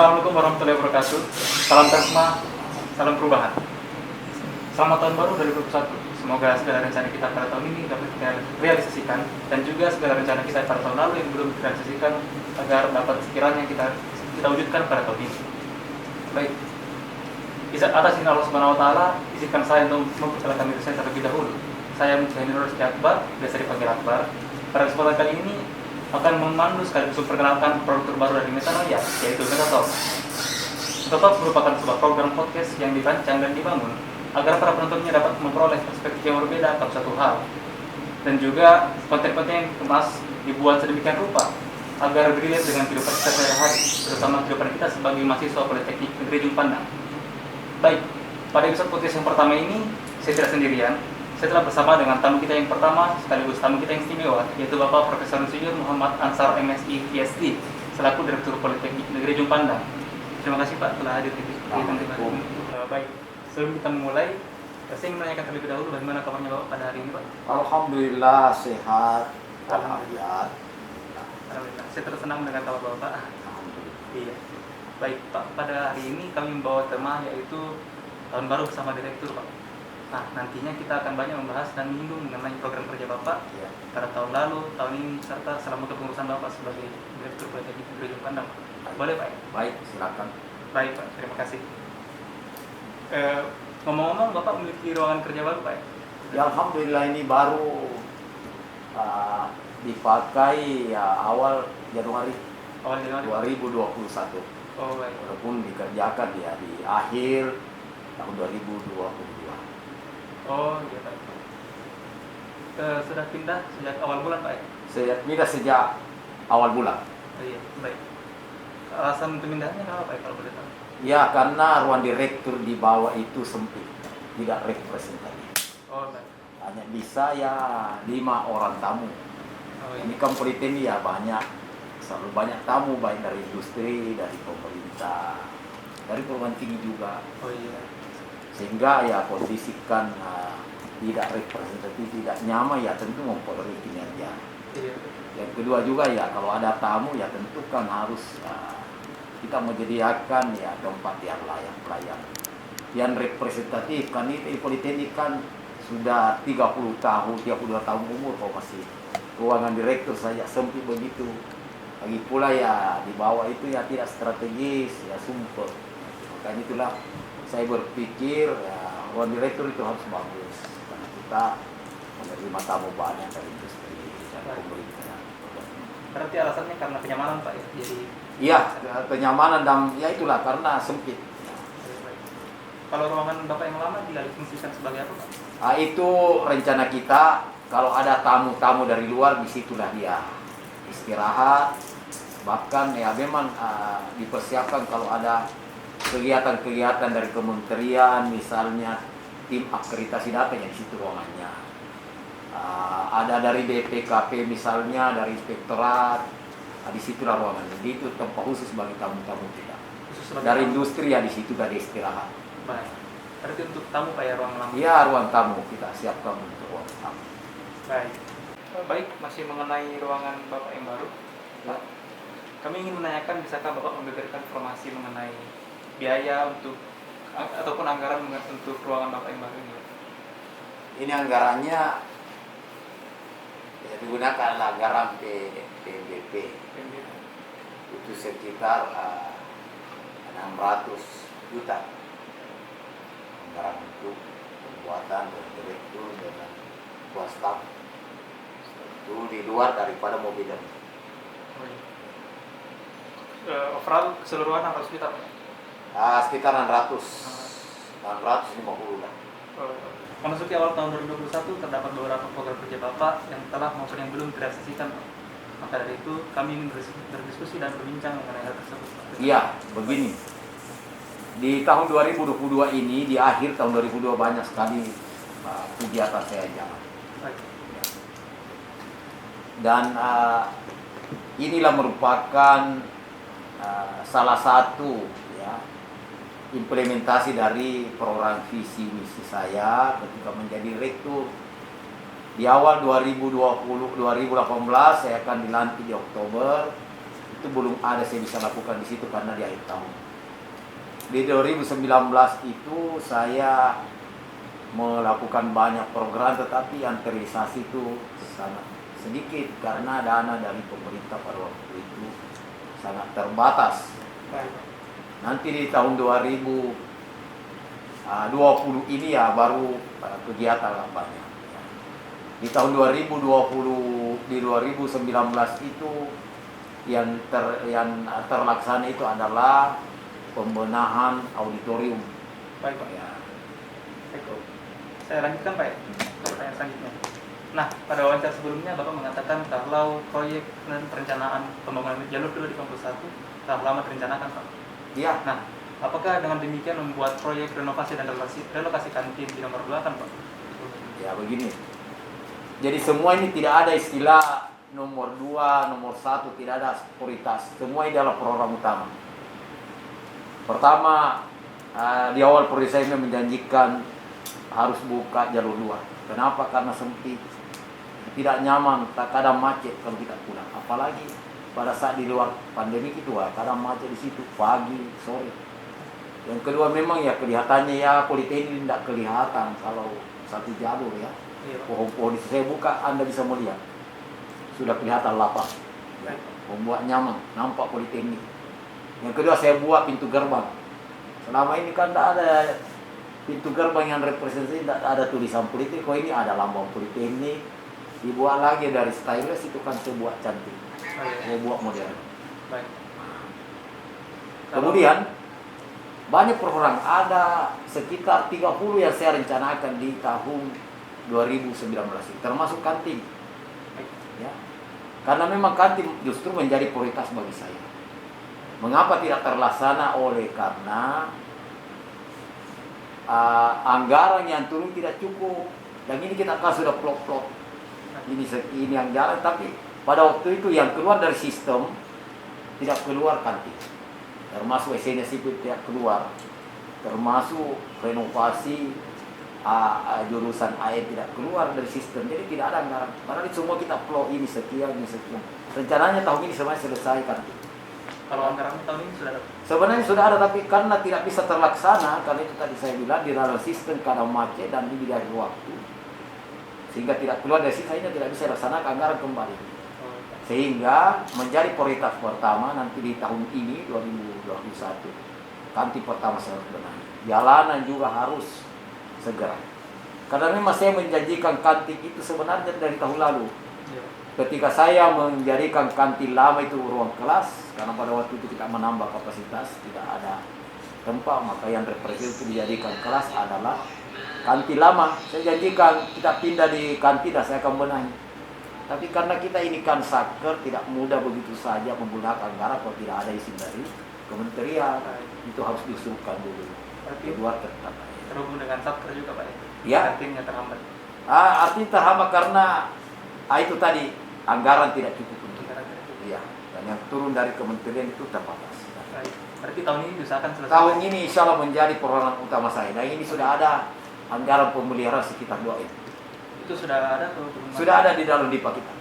Assalamualaikum warahmatullahi wabarakatuh. Salam Tasma, salam perubahan. Selamat tahun baru 2021. Semoga segala rencana kita pada tahun ini dapat kita realisasikan, dan juga segala rencana kita pada tahun lalu yang belum direalisasikan agar dapat sekiranya kita wujudkan pada tahun ini. Baik. Atas izin Allah Subhanahu wa taala, izinkan saya untuk memperkenalkan diri saya terlebih dahulu. Saya Mujahidin Nur Rizky Akbar, biasa dipanggil Akbar. Pada kesempatan kali ini akan memandu sekaligus memperkenalkan produk terbaru dari Metanoia, yaitu Metatalk. Metatalk merupakan sebuah program podcast yang dirancang dan dibangun agar para penontonnya dapat memperoleh perspektif yang berbeda akan suatu hal, dan juga konten-konten yang dikemas dibuat sedemikian rupa agar relate dengan kehidupan kita sehari-hari, terutama kehidupan kita sebagai mahasiswa Politeknik Negeri Ujung Pandang. Baik, pada episode podcast yang pertama ini saya tidak sendirian. Saya telah bersama dengan tamu kita yang pertama, sekaligus tamu kita yang istimewa, yaitu Bapak Profesor Insinyur Muhammad Ansar MSI PhD, selaku Direktur Politeknik Negeri Ujung Pandang. Terima kasih Pak telah hadir di tempat ini. Baik, sebelum kita memulai, saya ingin menanyakan terlebih dahulu bagaimana kabarnya Bapak pada hari ini, Pak? Alhamdulillah sehat. Alhamdulillah. Alhamdulillah. Saya terus senang dengan kabar Bapak. Iya. Baik Pak, pada hari ini kami membawa tema yaitu tahun baru bersama Direktur, Pak. Nah, nantinya kita akan banyak membahas dan menyinggung mengenai program kerja Bapak pada tahun lalu, tahun ini, serta selama kepengurusan Bapak sebagai Direktur Politeknik Negeri Ujung Pandang. Boleh Pak? Baik, silakan. Baik Pak, terima kasih. Ngomong-ngomong, Bapak memiliki ruangan kerja baru Pak? Ya, Alhamdulillah ini baru dipakai awal Januari 2021. Oh baik. Walaupun dikerjakan ya di akhir tahun 2022. Oh iya Pak. Sudah pindah sejak awal bulan Pak? Saya pindah sejak awal bulan. Oh iya, baik. Alasan pemindahannya kenapa Pak kalau boleh tahu? Ya, karena ruang direktur di bawah itu sempit, tidak representatif. Oh baik. Hanya bisa ya 5 orang tamu. Oh iya. Ini kan Politeknik ya selalu banyak tamu, baik dari industri, dari pemerintah, dari perguruan tinggi juga. Oh iya. Sehingga ya kondisikan tidak representatif, tidak nyaman, ya tentu mempengaruhi kinerja. Iya. Yang kedua juga ya kalau ada tamu ya tentu kan harus kita menyediakan ya tempat yang layak pelayan, yang representatif. Kan ini Politeknik kan sudah 30 tahun, 32 tahun umur, kok masih ruangan direktur saja sempit begitu. Lagi pula ya di bawah itu ya tidak strategis, ya sumpah. Makanya itulah saya berpikir ya ruang direktur itu harus bagus, karena kita menerima tamu banyak dari industri dan pemerintah. Berarti alasannya karena kenyamanan Pak ya? Jadi iya, kenyamanan dan ya itulah karena sempit. Kalau ruangan Bapak yang lama dialih fungsikan sebagai apa Pak? Itu rencana kita, kalau ada tamu-tamu dari luar, disitulah dia istirahat. Bahkan ya memang dipersiapkan kalau ada kegiatan-kegiatan dari kementerian, misalnya tim akreditasi data yang di situ ruangannya. Ada dari BPKP misalnya, dari inspektorat, di situlah ruangannya. Jadi itu tempat khusus bagi tamu-tamu kita. Dari industri ya di situ ada istirahat. Baik. Berarti untuk tamu Pak ya ruang lama? Iya, ruang tamu kita siapkan untuk ruang tamu. Baik. Baik, masih mengenai ruangan Bapak yang baru, Pak, kami ingin menanyakan bisakah Bapak memberikan informasi mengenai biaya untuk ataupun anggaran untuk ruangan Bapak yang baru ini? Ini anggarannya ya digunakan anggaran PNBP. Itu sekitar 600 juta anggaran untuk pembuatan dan direktur dengan staf. Itu di luar daripada mobil dan overall keseluruhan 600 juta Pak? sekitar 650 lah. Memasuki awal tahun 2021 terdapat beberapa program kerja Bapak yang telah maupun yang belum direalisasikan Pak. Maka dari itu kami ingin berdiskusi dan berbincang mengenai hal tersebut Pak. Iya, begini. Di tahun 2022 ini, di akhir tahun 2022 banyak sekali kegiatan saya jalan. Dan inilah merupakan salah satu ya implementasi dari program visi misi saya ketika menjadi rektor. Di awal 2018 saya akan dilantik di Oktober. itu belum ada saya bisa lakukan di situ karena di akhir tahun. Di 2019 itu saya melakukan banyak program, tetapi yang terrealisasi itu sangat sedikit karena dana dari pemerintah pada waktu itu sangat terbatas. Baik. Nanti di tahun 2020 ini ya baru kegiatan lah banyak. Di tahun 2020, di 2019 itu yang terlaksana itu adalah pembenahan auditorium. Baik, Pak. Ya. Baik, Pak. Saya lanjutkan, Pak. Pertanyaan selanjutnya. Nah, pada wawancara sebelumnya Bapak mengatakan kalau proyek dan perencanaan pembangunan jalur kedua di kampus 1 telah lama direncanakan, Pak. Iya. Nah, apakah dengan demikian membuat proyek renovasi dan relokasi kantin di nomor 2 kan, Pak? Ya begini. Jadi semua ini tidak ada istilah nomor 2, nomor 1, tidak ada prioritas. Semua ini adalah program utama. Pertama, di awal proyek saya menjanjikan harus buka jalur 2. Kenapa? Karena sempit, tidak nyaman, kadang macet kalau kita pulang. Apalagi pada saat di luar pandemi itu, kadang macet di situ pagi, sore. Yang kedua memang ya kelihatannya ya Politeknik tidak kelihatan kalau satu jalur ya. Iya, Pak. Pohon-pohon itu saya buka, Anda bisa melihat sudah kelihatan lapang, ya. Membuat nyaman, nampak Politeknik. Yang kedua saya buat pintu gerbang. Selama ini kan tidak ada pintu gerbang yang representasi, tidak ada tulisan Politeknik. Kok ini ada lambang Politeknik. Dibuat lagi dari stylus itu kan saya buat cantik. Saya buat modern. Baik. Kemudian banyak program, ada sekitar 30 yang saya rencanakan di tahun 2019 ini, termasuk kantin. Ya. Karena memang kantin justru menjadi prioritas bagi saya. Mengapa tidak terlaksana? Oleh karena anggaran yang turun tidak cukup. Dan ini kita kan sudah plot-plot. Ini yang jalan, tapi pada waktu itu yang keluar dari sistem tidak keluar kantin. Termasuk SNS itu tidak keluar. Termasuk renovasi jurusan air tidak keluar dari sistem. Jadi tidak ada anggaran. Padahal semua kita plot ini sekian, ini sekian. Rencananya tahun ini semuanya selesai kantin. Kalau anggarannya tahun ini sudah ada? Sebenarnya sudah ada, tapi karena tidak bisa terlaksana, karena itu tadi saya bilang di dalam sistem kadang macet dan ini dari waktu, sehingga tidak keluar dari sistem, ini tidak bisa dilaksanakan anggaran kembali. Sehingga menjadi prioritas pertama nanti di tahun ini 2021 kantin pertama saya harus benahi. Jalanan juga harus segera. Karena memang saya menjanjikan kantin itu sebenarnya dari tahun lalu. Ketika saya menjadikan kantin lama itu ruang kelas, karena pada waktu itu kita menambah kapasitas, tidak ada tempat, maka yang representasi dijadikan kelas adalah kantin lama. Saya janjikan kita pindah di kantin dan saya akan benahi. Tapi karena kita ini kan satker, tidak mudah begitu saja menggunakan anggaran kalau tidak ada izin dari kementerian. Itu harus diusulkan dulu. Kedua tetap. Terhubung dengan satker juga, Pak? Ya. Kantinnya terhambat. Artinya terhambat karena itu tadi anggaran tidak cukup untuk itu. Iya. Dan yang turun dari kementerian itu terbatas. Baik. Berarti tahun ini diusahakan selesai? Tahun ini insya Allah menjadi program utama saya. Dan ini sudah ada anggaran pemeliharaan sekitar 2 M. Itu sudah ada tuh? Sudah ada di dalam DIPA kita.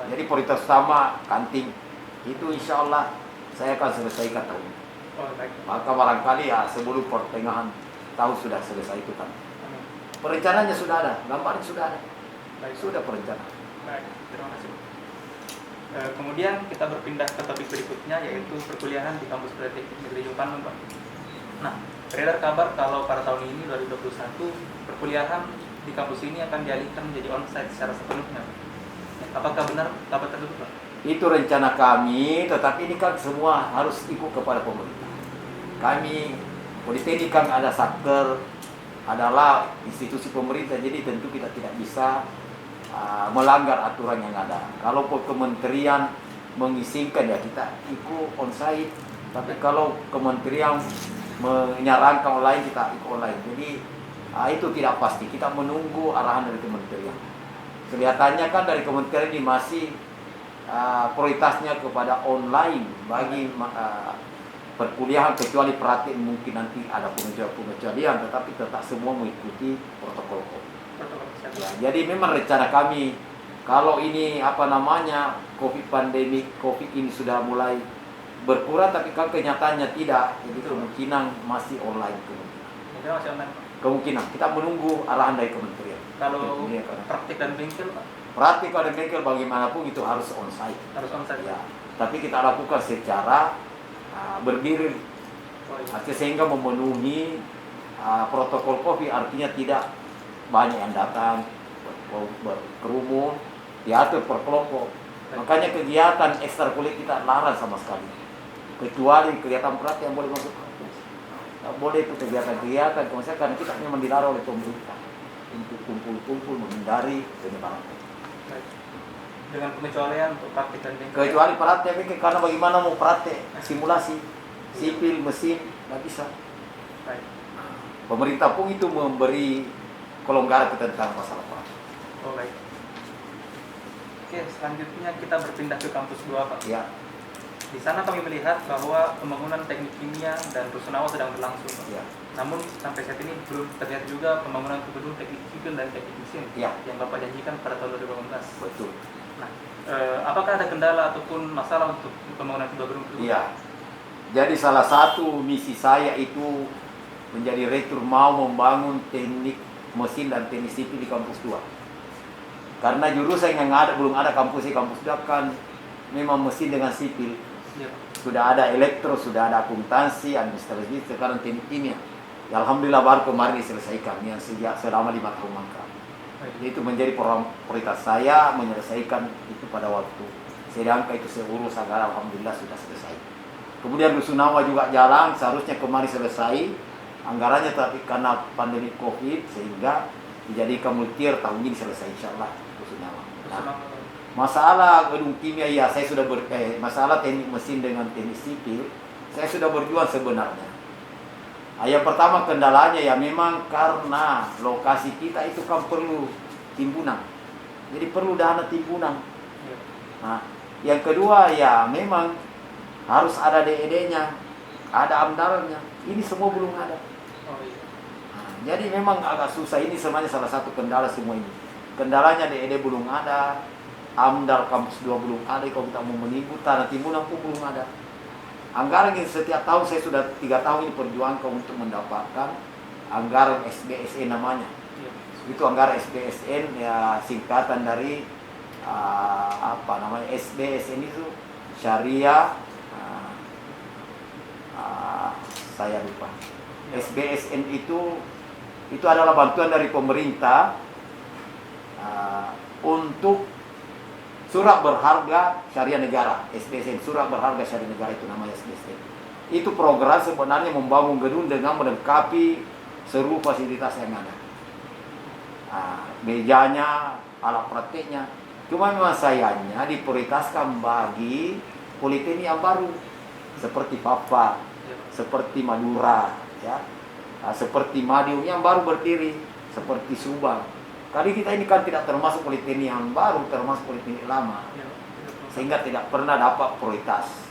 Jadi prioritas utama kantin itu insya Allah saya akan selesaikan tahun ini. Baik. Maka barangkali ya sebelum pertengahan tahun sudah selesai itu kan. Perencanaannya sudah ada, gambarnya sudah ada. Baik. Sudah perencanaan. Baik, terima kasih. Kemudian kita berpindah ke topik berikutnya, yaitu perkuliahan di kampus Politeknik Negeri Jepang, Pak. Nah, beredar kabar kalau pada tahun ini 2021 perkuliahan di kampus ini akan dialihkan menjadi onsite secara sepenuhnya. Apakah benar kabar tersebut, Pak? Itu rencana kami, tetapi ini kan semua harus ikut kepada pemerintah. Kami Politeknik kan ada satker, adalah institusi pemerintah, jadi tentu kita tidak bisa melanggar aturan yang ada. Kalau kementerian mengizinkan ya kita ikut onsite, tapi kalau kementerian menyarankan online kita ikut online. Jadi itu tidak pasti. Kita menunggu arahan dari kementerian. Kelihatannya kan dari kementerian ini masih prioritasnya kepada online bagi perkuliahan, kecuali praktik mungkin nanti ada pengecualian, tetapi tetap semua mengikuti protokol COVID. Ya, jadi memang rencana kami kalau ini COVID ini sudah mulai berkurang, tapi kan kenyataannya tidak. Jadi kemungkinan masih online Mungkin masih online, Pak. kemungkinan kita menunggu arahan dari kementerian. Kalau Iya, kan. praktik dan bengkel, Pak, Praktik ada bengkel bagaimanapun itu harus onsite. harus onsite. Ya, tapi kita lakukan secara berdiri, Oh, iya. artinya sehingga memenuhi protokol COVID, artinya tidak banyak yang datang berkerumun, diatur per kelompok. Makanya kegiatan ekstrakurikuler kita larang sama sekali, kecuali kegiatan praktik yang boleh masuk kampus. Tidak boleh itu kegiatan-kegiatan, karena kita memang dilarang oleh pemerintah untuk kumpul-kumpul, menghindari penyebaran. Baik. Dengan pengecualian untuk praktik dan bengkel. Kecuali praktek, karena bagaimana mau praktek simulasi sipil mesin nggak bisa. Baik. Pemerintah pun itu memberi kelonggaran tentang masalah praktek. Oh, baik. Oke, selanjutnya kita berpindah ke kampus 2, Pak. Ya, Di sana kami melihat bahwa pembangunan teknik kimia dan rusunawa sedang berlangsung, Pak. ya, Namun sampai saat ini belum terlihat juga pembangunan gedung teknik sipil dan teknik mesin ya, yang Bapak janjikan pada tahun 2018. betul. Nah, apakah ada kendala ataupun masalah untuk pembangunan kedua gedung tersebut? Iya. Jadi salah satu misi saya itu menjadi rektor mau membangun teknik mesin dan teknik sipil di kampus 2. Karena jurusan yang ada belum ada kampus 2 kan memang mesin dengan sipil. Iya, Pak. Sudah ada elektro, sudah ada akuntansi, administrasi, sekarang teknik kimia. Ya, alhamdulillah baru kemarin diselesaikan yang selama 5 tahun mangkrak. Baik. Itu menjadi prioritas saya menyelesaikan itu pada waktu. Sedangkan itu saya urus agar alhamdulillah sudah selesai. Kemudian rusunawa juga jalan, seharusnya kemarin selesai anggarannya, tapi karena pandemi COVID sehingga dijadikan multier tahun ini selesai insyaallah rusunawa. Nah, masalah gedung kimia ya saya sudah masalah teknik mesin dengan teknik sipil saya sudah berjuang sebenarnya. Yang pertama kendalanya ya memang karena lokasi kita itu kan perlu timbunan. Jadi perlu dana timbunan. Iya. Nah, yang kedua ya memang harus ada DED-nya, ada AMDAL-nya. Ini semua belum ada. Oh, iya. Nah, jadi memang agak susah, ini sebenarnya salah satu kendala semua ini. Kendalanya DED belum ada, AMDAL kampus 2 belum ada, kalau kita mau menimbun tanah timbunan pun belum ada. Anggaran yang setiap tahun saya sudah 3 tahun ini perjuangkan untuk mendapatkan anggaran SBSN namanya. Iya. Itu anggaran SBSN ya singkatan dari SBSN itu Syariah saya lupa. SBSN itu adalah bantuan dari pemerintah untuk surat berharga syariah negara. SBSN, surat berharga syariah negara, itu namanya SBSN. Itu program sebenarnya membangun gedung dengan melengkapi seluruh fasilitas yang ada. Mejanya, alat prakteknya. Cuma memang sayangnya diprioritaskan bagi politeknik yang baru, seperti Papua, seperti Madura, ya, seperti Madiun yang baru berdiri, seperti Subang. Kali kita ini kan tidak termasuk politeknik yang baru, termasuk politeknik lama, sehingga tidak pernah dapat prioritas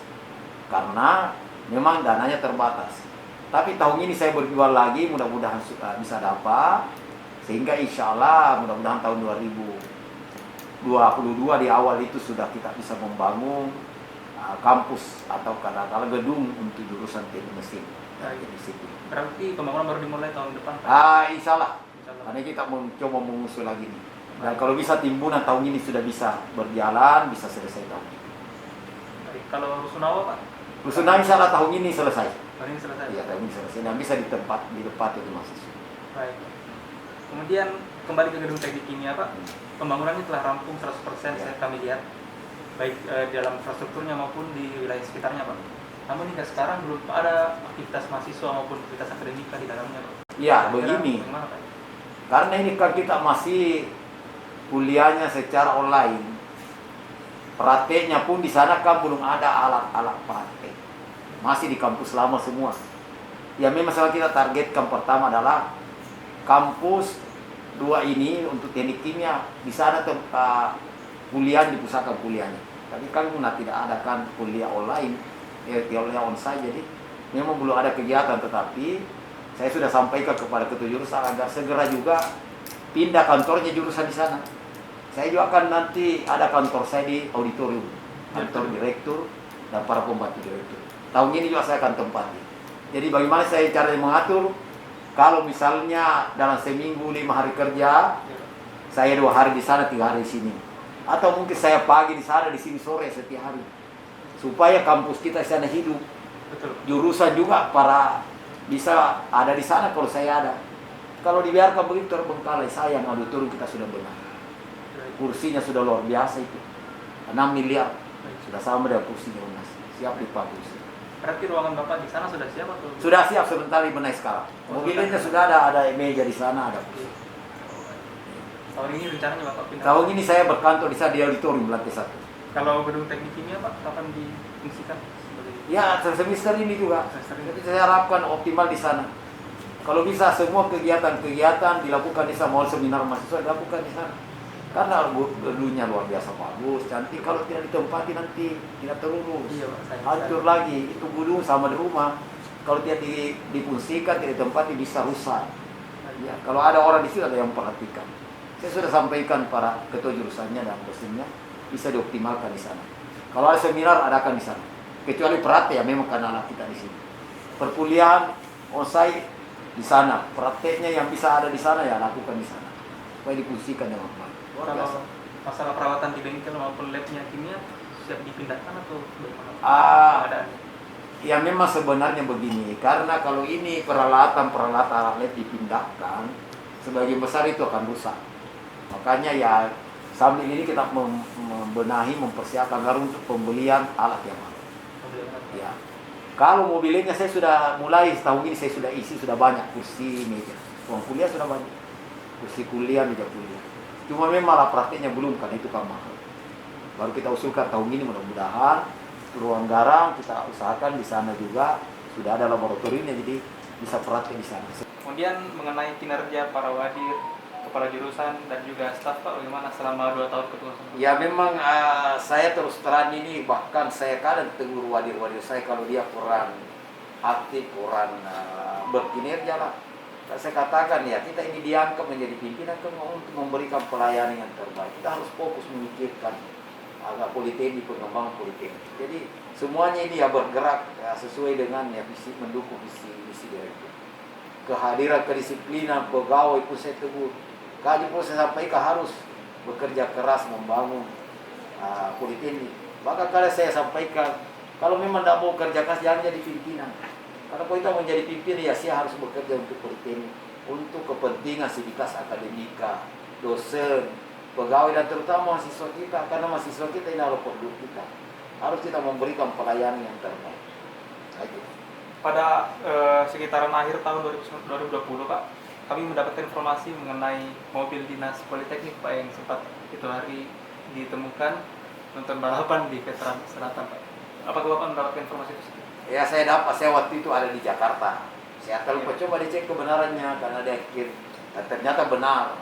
karena memang dananya terbatas. Tapi tahun ini saya berjuang lagi, mudah-mudahan bisa dapat, sehingga insya Allah mudah-mudahan tahun 2022 di awal itu sudah kita bisa membangun kampus atau katakanlah gedung untuk jurusan teknik mesin. Berarti pembangunan baru dimulai tahun depan, Pak? Insya Allah. Karena kita mencoba mengusul lagi nih. Dan kalau bisa timbunan tahun ini sudah bisa berjalan, bisa selesai tahun ini. Baik. Kalau rusunawa, Pak? Rusunawa insya Allah tahun ini selesai. Tahun ini selesai? Iya, tahun ini selesai. Dan bisa ditempati oleh mahasiswa. Baik. Kemudian kembali ke gedung teknik kimia, Pak. Pembangunannya telah rampung 100%, Ya. kami lihat. Baik dalam infrastrukturnya maupun di wilayah sekitarnya, Pak. Namun hingga sekarang belum ada aktivitas mahasiswa maupun aktivitas akademika di dalamnya, Pak. Iya, Kira-kira begini. bagaimana, Pak? Karena ini kan kita masih kuliahnya secara online. Prakteknya pun di sana kan belum ada alat-alat praktek. Masih di kampus lama semua. Ya memang kita targetkan pertama adalah kampus 2 ini untuk teknik kimia. Di sana tempat kuliah di pusaka kuliahnya. Tapi kan tidak ada kan kuliah online, kuliah onsite, jadi memang belum ada kegiatan. Tetapi saya sudah sampaikan kepada ketua jurusan agar segera juga pindah kantornya jurusan di sana. Saya juga akan nanti ada kantor saya di auditorium, kantor direktur. dan para pembantu direktur. Tahun ini juga saya akan tempati. Jadi bagaimana saya cara mengatur, kalau misalnya dalam seminggu 5 hari kerja, saya 2 hari di sana, 3 hari di sini. Atau mungkin saya pagi di sana, di sini sore setiap hari. Supaya kampus kita di sana hidup. Betul. Jurusan juga para bisa ada di sana kalau saya ada. Kalau dibiarkan begitu terbengkalai, sayang auditorium kita sudah benar. Kursinya sudah luar biasa itu. 6 miliar. Sudah sama dengan kursinya UNAS. Siap dipakai. Berarti ruangan Bapak di sana sudah siap atau? Sudah siap sebentar dibenahi sekarang. Mobilnya sudah ada meja di sana, ada kursi. Tahun ini rencananya Bapak pindah? Tahun ini saya berkantor di sana di auditorium lantai 1. Kalau gedung teknik kimia Pak, kapan difungsikan? Ya, semester ini juga. Semester ini. Jadi saya harapkan optimal di sana. Kalau bisa semua kegiatan-kegiatan dilakukan di sana, mau seminar mahasiswa dilakukan di sana. Karena gedungnya luar biasa bagus, cantik. Kalau tidak ditempati nanti tidak terurus. Iya Pak, saya Hancur lagi. Itu gedung sama di rumah. Kalau tidak difungsikan, tidak ditempati bisa rusak. Ya, kalau ada orang di situ ada yang perhatikan. Saya sudah sampaikan para ketua jurusannya dan dosennya bisa dioptimalkan di sana. Kalau ada seminar adakan di sana. Kecuali praktek ya memang karena anak kita di sini. Perkuliahan onsite di sana, prakteknya yang bisa ada di sana ya lakukan di sana. Supaya difungsikan dengan baik. Luar biasa. Kalau masalah perawatan di bengkel maupun labnya kimia siap dipindahkan atau bagaimana? Keadaannya? Ya memang sebenarnya begini, karena kalau ini peralatan lab dipindahkan, sebagian besar itu akan rusak. Makanya ya sambil ini kita membenahi, mempersiapkan untuk pembelian alat yang baru. Ya. Kalau mobilnya saya sudah mulai tahun ini saya sudah isi sudah banyak kursi meja. Ruang kuliah sudah banyak. Kursi kuliah, meja kuliah. Cuma memang prakteknya belum kan itu kan mahal. Baru kita usulkan tahun ini mudah-mudahan ruang garang kita usahakan di sana juga sudah ada laboratoriumnya jadi bisa praktek di sana. Kemudian mengenai kinerja para wadir, kepala jurusan dan juga staf Pak, bagaimana selama 2 tahun kepengurusan? Ya memang saya terus terang ini bahkan saya kadang tegur wadir-wadir saya kalau dia kurang aktif, kurang berkinerja lah. Saya katakan ya kita ini diangkat menjadi pimpinan untuk memberikan pelayanan yang terbaik. Kita harus fokus memikirkan agak politeknik, pengembangan politeknik. Jadi semuanya ini ya bergerak ya, sesuai dengan ya visi, mendukung visi direktur. Kehadiran kedisiplinan pegawai pun saya tegur. Kaji pun saya sampaikan harus bekerja keras membangun politeknik. Bahkan kalau saya sampaikan kalau memang tidak mau kerja keras jangan jadi pimpinan. Karena kalau kita menjadi pimpinan ya saya harus bekerja untuk politeknik, untuk kepentingan sivitas akademika, dosen, pegawai dan terutama mahasiswa kita. Karena mahasiswa kita ini adalah produk kita. Harus kita memberikan pelayanan yang terbaik. Ayo. Pada sekitaran akhir tahun 2020 Pak, kami mendapatkan informasi mengenai mobil dinas politeknik Pak yang sempat itu hari ditemukan nonton balapan di Veteran Selatan Pak. Apakah Bapak mendapatkan informasi tersebut? Ya saya dapat, saya waktu itu ada di Jakarta. Saya telepon coba dicek kebenarannya karena dia yakin dan ternyata benar.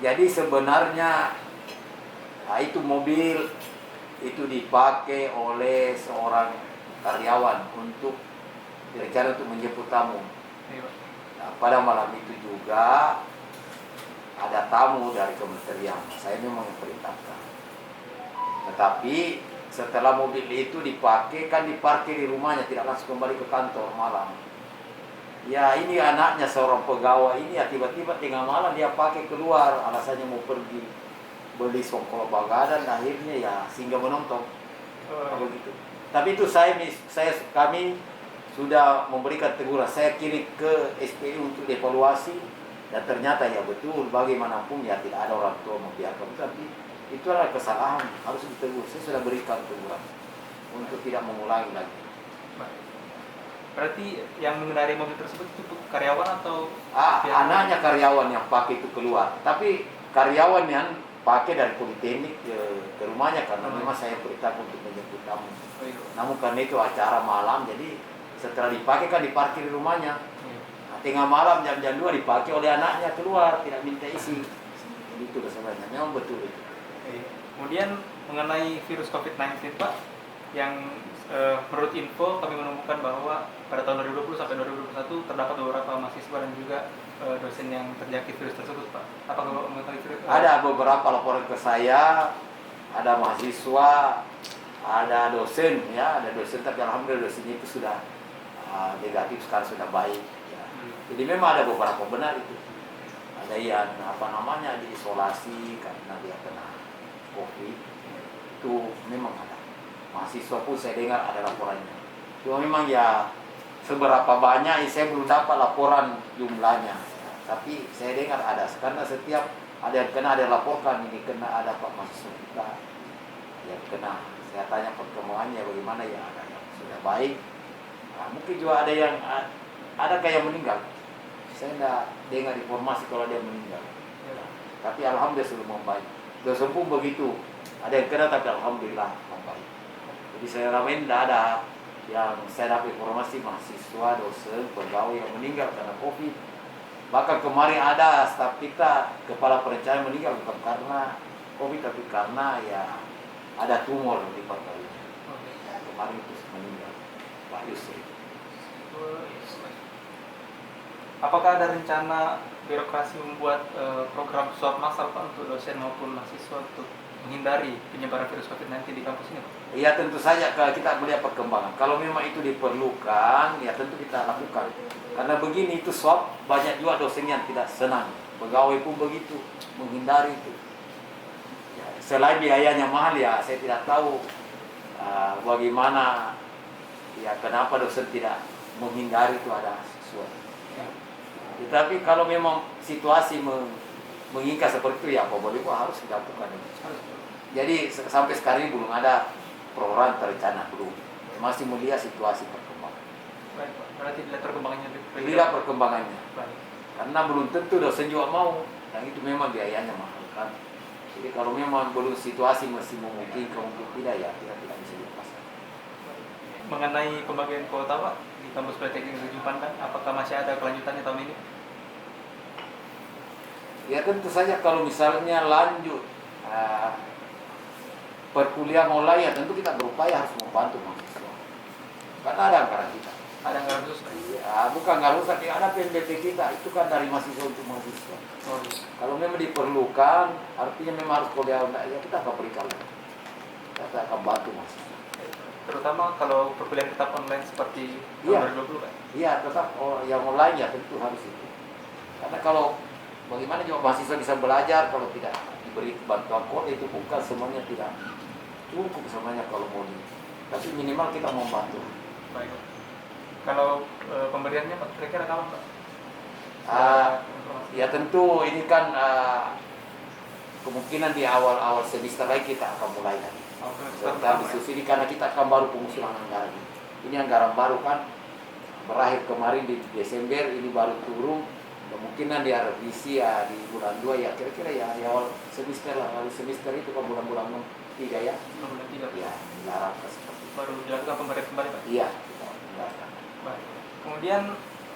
Jadi sebenarnya itu mobil itu dipakai oleh seorang karyawan untuk rencana untuk menjemput tamu. Nah, pada malam itu juga ada tamu dari kementerian. Saya memang perintahkan. Tetapi setelah mobil itu dipakai kan diparkir di rumahnya, tidak langsung kembali ke kantor malam. Ya ini anaknya seorang pegawai ini ya tiba-tiba tengah malam dia pakai keluar alasannya mau pergi beli songkol bagadan, akhirnya ya singgah menonton begitu. Tapi itu kami sudah memberikan teguran, saya kirim ke SPU untuk dievaluasi dan ternyata ya betul bagaimanapun ya tidak ada orang tua membiarkan, tapi itu adalah kesalahan harus ditegur. Saya sudah berikan teguran untuk tidak mengulangi lagi. Berarti yang mengendarai mobil tersebut itu karyawan atau anaknya karyawan yang pakai itu keluar, tapi karyawan yang pakai dari politeknik ke rumahnya karena memang saya perintah untuk menjemput tamu. Namun karena itu acara malam, jadi setelah dipakai kan diparkir di rumahnya. Nah, tengah malam jam 2 dipakai oleh anaknya keluar, tidak minta isi. Itu sebenarnya, memang betul itu. Kemudian mengenai virus COVID-19 Pak, yang menurut info kami menemukan bahwa pada tahun 2020 sampai 2021 terdapat beberapa mahasiswa dan juga dosen yang terjangkit virus tersebut Pak. Apakah Bapak mengetahui virus? Ada beberapa laporan ke saya, ada mahasiswa, ada dosen ya, ada dosen, tapi alhamdulillah dosennya itu sudah negatif, sekarang sudah baik ya. Jadi memang ada beberapa benar itu, ada yang diisolasi karena dia kena COVID, itu memang ada. Mahasiswa pun saya dengar ada laporannya, cuma memang ya seberapa banyak saya belum dapat laporan jumlahnya ya. Tapi saya dengar ada, karena setiap ada yang kena ada yang laporkan, ini kena, ada Pak mahasiswa kita yang kena. Saya tanya perkembangannya bagaimana, ya ada yang sudah baik, mungkin juga ada yang kayak meninggal. Saya tidak dengar informasi kalau dia meninggal ya. Tapi alhamdulillah sudah membaik. Dosen pun begitu, ada yang kena tapi alhamdulillah membaik. Jadi saya ramen tidak ada yang saya dapat informasi mahasiswa, dosen, pegawai yang meninggal karena COVID. Bahkan kemarin ada staf kita, kepala perencanaan meninggal bukan karena COVID tapi karena ya ada tumor di paru-parunya. Kemarin itu meninggal Pak Yusri. Apakah ada rencana birokrasi membuat program swab massal Pak untuk dosen maupun mahasiswa untuk menghindari penyebaran virus COVID-19 di kampus ini Pak? Ya tentu saja kalau kita melihat perkembangan. Kalau memang itu diperlukan, ya tentu kita lakukan. Karena begini, itu swab banyak juga dosen yang tidak senang. Pegawai pun begitu, menghindari itu. Ya, selain biayanya mahal ya, saya tidak tahu bagaimana, ya kenapa dosen tidak menghindari itu ada swab. Tetapi kalau memang situasi mengikat seperti itu, ya apa boleh harus dilakukan. Jadi sampai sekarang ini belum ada program terencana, belum. Masih melihat situasi perkembangan. Baik Pak, berarti dilihat perkembangannya. Lihat perkembangannya. Baik. Karena belum tentu dosen juga mau, dan itu memang biayanya mahal kan. Jadi kalau memang belum situasi masih memungkinkan untuk tidak, ya kita tidak bisa lepaskan. Mengenai pembagian kuota Pak di kampus Politeknik Negeri Padang, apakah masih ada kelanjutannya tahun ini? Ya tentu saja kalau misalnya lanjut perkuliahan online, ya tentu kita berupaya harus membantu mahasiswa. Karena ada anggaran kita. Ada anggaran khusus? Ya, bukan anggaran khusus, ada PNBP kita, itu kan dari mahasiswa untuk mahasiswa. Oh. Kalau memang diperlukan, artinya memang harus kuliah online, ya kita akan berikan. Kita akan bantu mahasiswa. Terutama kalau perkuliahan tetap online seperti Iya. 2020 Pak? Iya, tetap yang online ya tentu harus itu. Karena kalau bagaimana juga mahasiswa bisa belajar kalau tidak diberi bantuan kuota, itu bukan semuanya tidak cukup semuanya kalau mau tapi minimal kita membantu. Baik. Kalau pemberiannya Pak, kira-kira kapan Pak? Ya tentu ini kan kemungkinan di awal-awal semester lagi kita akan mulai lagi. Serta diskusi ini karena kita akan baru pengusulan anggaran. Ini anggaran baru kan berakhir kemarin di Desember, ini baru turun. Kemungkinan dia revisi ya di bulan 2 ya, kira-kira ya di awal semester lah. Lalu semester itu kan bulan-bulan 3 ya. Bulan 3 Ya, diharapkan seperti itu. baru dilakukan pemberian kembali Pak? Iya, kita mendengarkan. Baik. Kemudian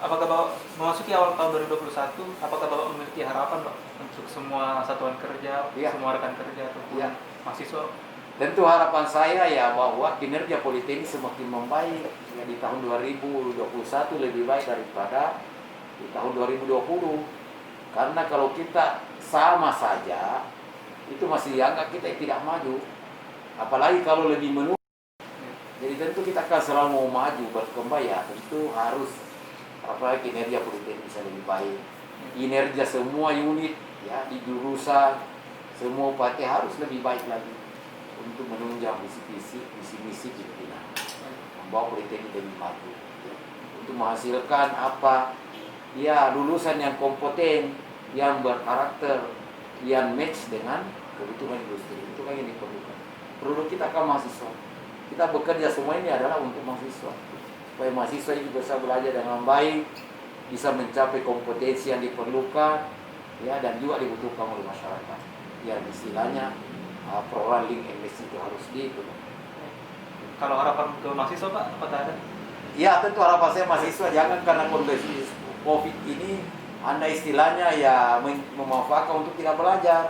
apakah Bapak memasuki awal tahun 2021, apakah Bapak memiliki harapan Pak untuk semua satuan kerja, Iya. semua rekan kerja ataupun Iya. mahasiswa? Tentu harapan saya ya bahwa kinerja Politeknik semakin membaik ya, di tahun 2021 lebih baik daripada di tahun 2020. Karena kalau kita sama saja itu masih dianggap kita tidak maju. Apalagi kalau lebih menurun. Jadi tentu kita akan selalu mau maju, berkembang ya tentu harus apalagi kinerja Politeknik bisa lebih baik. Kinerja semua unit ya di jurusan, semua UPT harus lebih baik lagi untuk menunjang visi-misi pimpinan, membawa Politeknik lebih maju, ya. Untuk menghasilkan apa? Ya lulusan yang kompeten, yang berkarakter, yang match dengan kebutuhan industri. Itu kan yang diperlukan. Produk kita kan mahasiswa. Kita bekerja semua ini adalah untuk mahasiswa, supaya mahasiswa ini bisa belajar dengan baik, bisa mencapai kompetensi yang diperlukan, ya dan juga dibutuhkan oleh masyarakat. Ya istilahnya program link MSc itu harus dipenuhi. Kalau harapan ke mahasiswa Pak, apakah ada? Ya tentu harapan saya mahasiswa jangan karena kondisi COVID ini Anda istilahnya ya memanfaatkan untuk tidak belajar.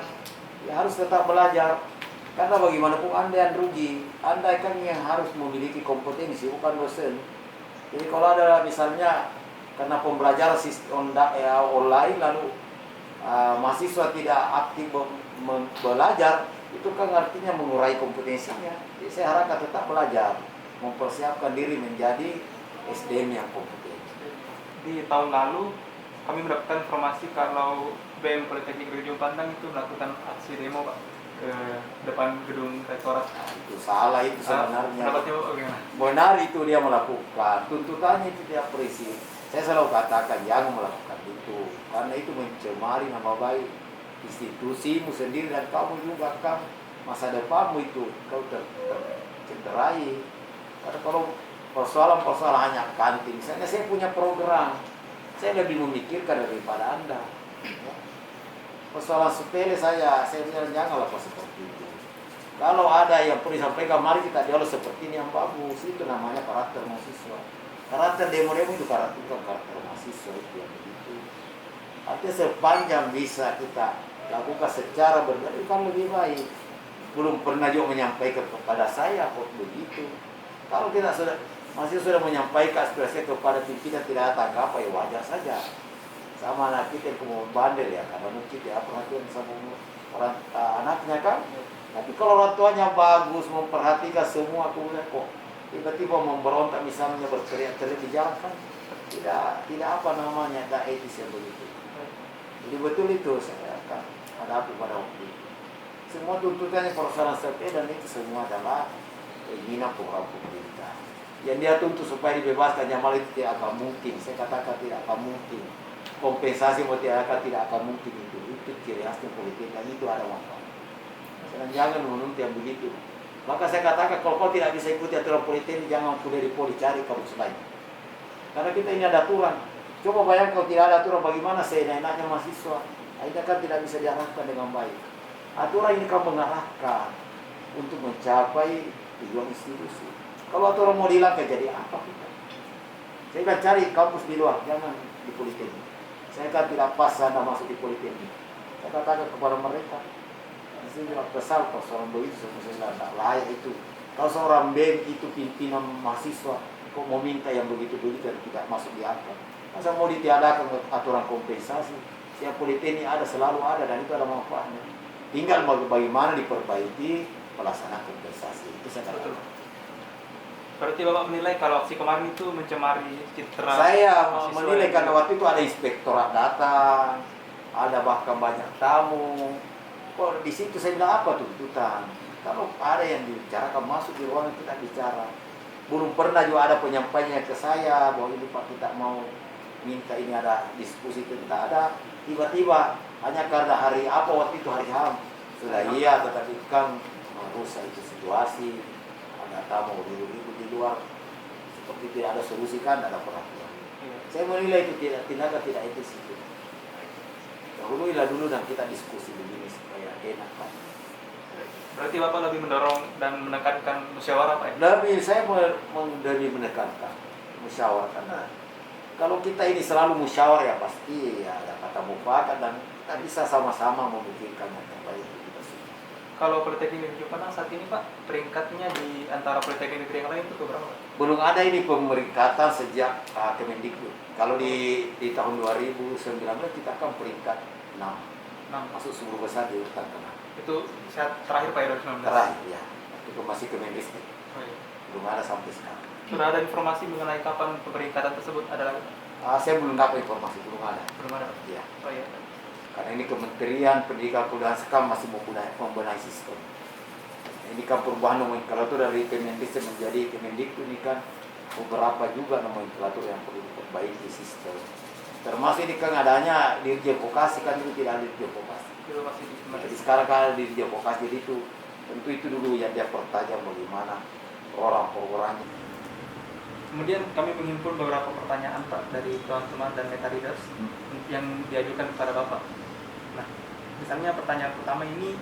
Ya harus tetap belajar. Karena bagaimanapun Anda yang rugi, Anda kan yang harus memiliki kompetensi, bukan dosen. Jadi kalau ada misalnya karena pembelajaran sistem online lalu mahasiswa tidak aktif belajar, itu kan artinya mengurai kompetensinya. Jadi saya harapkan tetap belajar, mempersiapkan diri menjadi SDM yang kompeten. Di tahun lalu kami mendapatkan informasi kalau BEM Politeknik Ujung Pandang itu melakukan aksi demo Pak ke depan gedung rektorat. Nah, itu salah itu sebenarnya. Pendapatnya Pak bagaimana? Benar itu dia melakukan, tuntutannya itu dia presiden. Saya selalu katakan jangan melakukan itu, karena itu mencemari nama baik institusimu sendiri dan kamu juga kan masa depanmu itu kau tercederai. Karena kalau persoalan-persoalan hanya kantin, misalnya saya punya program, saya lebih memikirkan daripada Anda. Ya. Persoalan sepele saya bilang janganlah seperti itu. Kalau ada yang perlu disampaikan, mari kita dialog seperti ini yang bagus. Itu namanya karakter mahasiswa. Karakter demo-demo itu karakter mahasiswa itu yang begitu. Artinya sepanjang bisa kita lakukan secara benar, itu kan lebih baik. Belum pernah juga menyampaikan kepada saya kok begitu. Kalau kita sudah menyampaikan aspirasi kepada pimpinan tidak tangkap, ya wajar saja. Sama anak kita yang mau bandel ya, karena mungkin dia perhatian sama orang anaknya kan. Tapi kalau orang tuanya bagus, memperhatikan semua, kemudian kok tiba-tiba memberontak misalnya berteriak-teriak di jalan kan tidak apa namanya, tidak etis yang begitu. Jadi betul itu saya akan hadapi pada waktu itu. Semua tuntutannya persoalan sepele dan itu semua adalah keinginan program pemerintah. Yang dia tuntut supaya dibebaskan Jamal itu tidak akan mungkin. Saya katakan tidak akan mungkin. Kompensasi masyarakat tidak akan mungkin itu ciri khasnya politik dan itu ada manfaat. Jangan menuntut yang begitu. Maka saya katakan kalau kau tidak bisa ikuti aturan politik jangan kuliah di poli, cari kamu selain. Karena kita ini ada aturan. Coba bayangkan kalau tidak ada aturan bagaimana seenak-enaknya mahasiswa. Akhirnya kan tidak bisa diarahkan dengan baik. Aturan ini kan mengarahkan untuk mencapai tujuan institusi. Kalau aturan mau dihilangkan jadi apa kita? Saya akan cari kampus di luar, jangan di politik. Saya kan tidak pas Anda masuk di politik. Saya katakan kepada mereka, saya bilang kesal kalau seorang begitu, saya tidak layak itu. Kalau seorang BEM itu pimpinan mahasiswa, kok mau minta yang begitu-begitu dan tidak masuk di akal. Masa mau ditiadakan aturan kompensasi? Setiap politik ini ada, selalu ada dan itu ada manfaatnya. Tinggal bagaimana diperbaiki pelaksanaan kompensasi. Itu saya katakan. Berarti Bapak menilai kalau aksi kemarin itu mencemari citra Saya mahasiswa menilai karena waktu itu ada inspektorat datang, ada bahkan banyak tamu. Kok di situ saya bilang apa tuntutan? Kalau ada yang dibicarakan masuk di ruangan kita bicara. Belum pernah juga ada penyampaiannya ke saya bahwa ini Pak kita mau minta ini ada diskusi tentang ada. Tiba-tiba hanya karena hari apa waktu itu hari HAM. Sudah iya tetapi kan merusak itu situasi. Ada tamu ribut-ribut di luar seperti tidak ada solusi kan ada perhatian. Saya menilai itu tindakan tidak etis itu. Dahuluilah dulu dan kita diskusi begini supaya enak kan. Berarti Bapak lebih mendorong dan menekankan musyawarah Pak? Lebih saya lebih menekankan musyawarah karena kalau kita ini selalu musyawarah ya pasti ya ada kata mufakat dan kita bisa sama-sama memikirkan yang terbaik untuk kita semua. Kalau Politeknik Negeri Padang saat ini Pak, peringkatnya di antara Politeknik Negeri yang lain itu berapa? Belum ada ini pemeringkatan sejak Kemendikbud. Kalau di tahun 2019 kita kan peringkat 6. Masuk 10 besar di urutan tengah. Itu saat terakhir Pak ya 2019? Terakhir ya. Itu masih Kemendikbud. Oh, iya. Belum ada sampai sekarang. Sudah ada informasi mengenai kapan pemeringkatan tersebut ada lagi? Saya belum dapat informasi, belum ada. Belum ada. Ya. Oh iya. Karena ini Kementerian Pendidikan Kebudayaan sekarang masih membenahi sistem. Ini kan perubahan nomenklatur kalau itu dari Kemendikbud menjadi Kemendikbud ini kan beberapa juga nomenklatur yang perlu diperbaiki sistem. Termasuk ini kan adanya Dirjen Vokasi kan itu tidak ada Dirjen Vokasi. Itu masih di Jadi sekarang kan ada Dirjen Vokasi jadi itu tentu itu dulu yang dia pertajam bagaimana orang-orangnya. Kemudian kami menghimpun beberapa pertanyaan Pak dari teman-teman dan meta readers yang diajukan kepada Bapak. Nah, misalnya pertanyaan pertama ini,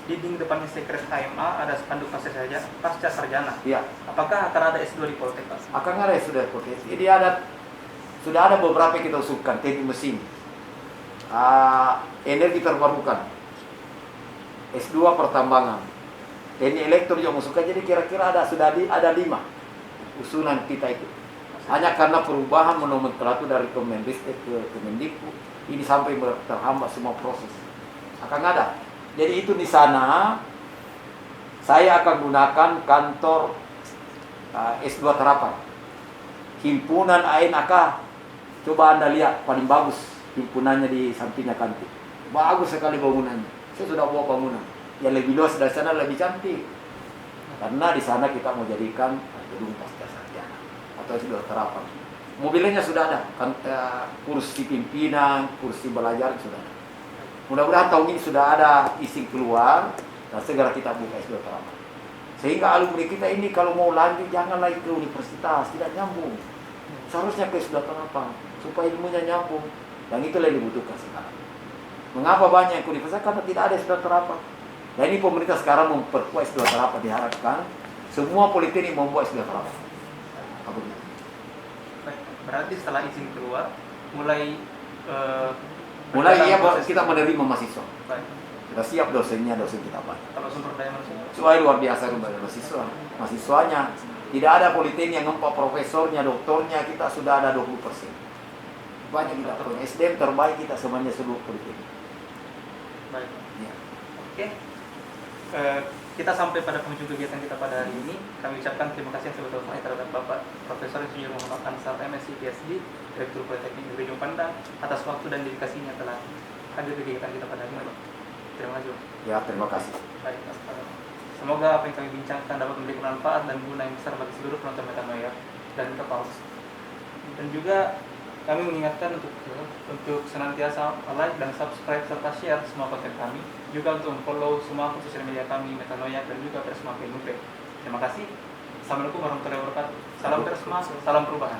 dinding depannya sekret HMA ada spanduk pasca sarjana. Iya. Apakah akan ada S2 di Poltek Pak? Akan ada sudah potensi. Jadi sudah ada beberapa kita usulkan teknik mesin, energi terbarukan, S2 pertambangan, teknik elektro juga usulkan. Jadi kira-kira sudah ada 5 usulan kita itu. Hanya karena perubahan nomenklatur dari Kemendikbud ke Kemendikbud ini sampai terhambat semua proses. Akan ada. Jadi itu di sana saya akan gunakan kantor S2 Terapan. Himpunan ANAK. Coba Anda lihat, paling bagus himpunannya di sampingnya kantin. Bagus sekali bangunannya. Saya sudah bawa bangunan. Yang lebih luas dari sana lebih cantik. Karena di sana kita mau jadikan gedung pasca sarjana atau S2 Terapan. Mobilnya sudah ada, kan, kursi pimpinan, kursi belajar sudah ada. Mudah-mudahan tahun ini sudah ada izin keluar dan segera kita buka S2 Terapan. Sehingga alumni kita ini kalau mau lanjut jangan lagi ke universitas, tidak nyambung. Seharusnya ke S2 Terapan supaya ilmunya nyambung, dan itu yang dibutuhkan sekarang. Mengapa banyak yang ke universitas? Karena tidak ada S2 Terapan. Dan ini pemerintah sekarang memperkuat S2 Terapan, diharapkan semua politeknik membuat S2 Terapan. Apa itu? Baik, berarti setelah izin keluar, mulai iya kita menerima mahasiswa. Baik. Kita siap dosennya, dosen kita banyak. Kalau sumber daya manusia? Soalnya luar biasa kepada mahasiswanya. Tidak ada politeknik yang ngempak profesornya, doktornya, kita sudah ada 20%. Banyak kita punya SDM terbaik kita semuanya seluruh politeknik. Baik. Ya. Oke. Kita sampai pada penghujung kegiatan kita pada hari ini. Kami ucapkan terima kasih yang sebesar-besarnya terhadap Bapak Profesor Insinyur Muhammad Ansar MSc PhD, Direktur Politeknik Negeri Ujung Pandang, atas waktu dan dedikasinya telah hadir di kegiatan kita pada hari ini. Terima kasih. Ya, terima kasih. Baik, semoga apa yang kami bincangkan dapat memberikan manfaat dan guna yang besar bagi seluruh penonton Metanoia dan Kepaus. Dan juga kami mengingatkan untuk senantiasa like dan subscribe serta share semua konten kami. Juga untuk follow semua akun sosial media kami, Metanoia dan juga Persma PNUP. Terima kasih. Assalamualaikum warahmatullahi wabarakatuh. Salam Persma, salam perubahan.